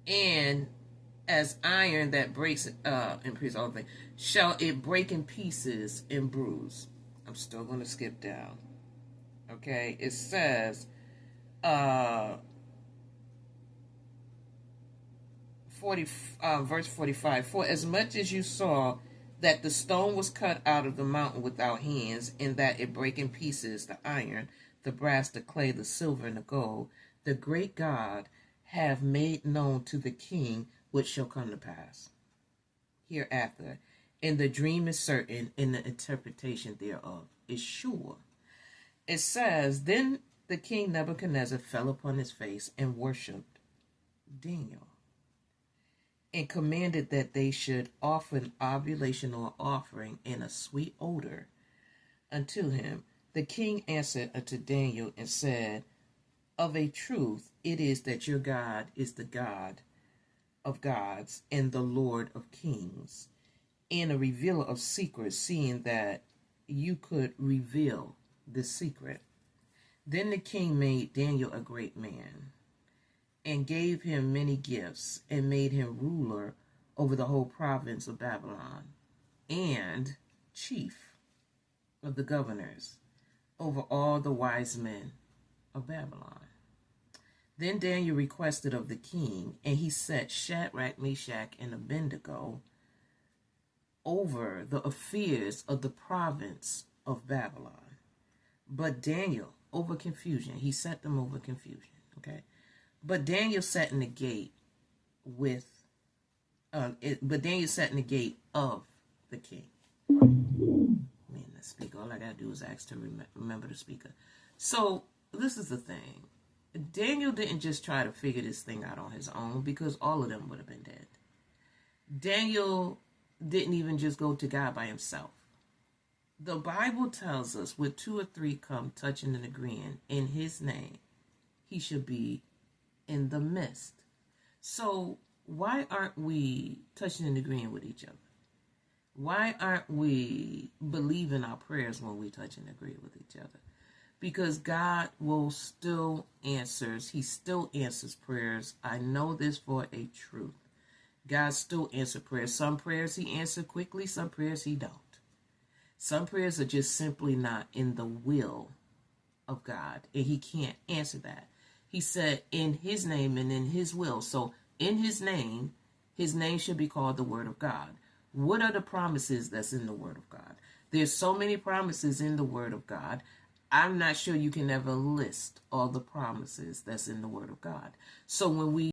And as iron that breaks and breaks all things, shall it break in pieces and bruise. I'm still going to skip down. Okay, it says, 40, verse 45. For as much as you saw that the stone was cut out of the mountain without hands, and that it brake in pieces the iron, the brass, the clay, the silver, and the gold, the great God have made known to the king what shall come to pass hereafter. And the dream is certain, and the interpretation thereof is sure. It says, then the king Nebuchadnezzar fell upon his face and worshipped Daniel, and commanded that they should offer an oblation or offering and a sweet odor unto him. The king answered unto Daniel and said, of a truth it is that your God is the God of gods and the Lord of kings, and a revealer of secrets, seeing that you could reveal the secret. Then the king made Daniel a great man, and gave him many gifts, and made him ruler over the whole province of Babylon, and chief of the governors over all the wise men of Babylon. Then Daniel requested of the king, and he set Shadrach, Meshach, and Abednego over the affairs of the province of Babylon. But Daniel, over confusion, he set them over confusion, okay? But Daniel sat in the gate but Daniel sat in the gate of the king. Man, the speaker, all I gotta do is ask to remember the speaker. So this is the thing. Daniel didn't just try to figure this thing out on his own, because all of them would have been dead. Daniel didn't even just go to God by himself. The Bible tells us, with 2 or 3 come touching and agreeing in his name, he should be in the midst. So why aren't we touching and agreeing with each other? Why aren't we believing our prayers when we touch and agree with each other? Because God will still answers. He still answers prayers. I know this for a truth. God still answers prayers. Some prayers he answers quickly. Some prayers he don't. Some prayers are just simply not in the will of God, and he can't answer that. He said in his name and in his will. So in his name should be called the Word of God. What are the promises that's in the Word of God? There's so many promises in the Word of God. I'm not sure you can ever list all the promises that's in the Word of God. So when we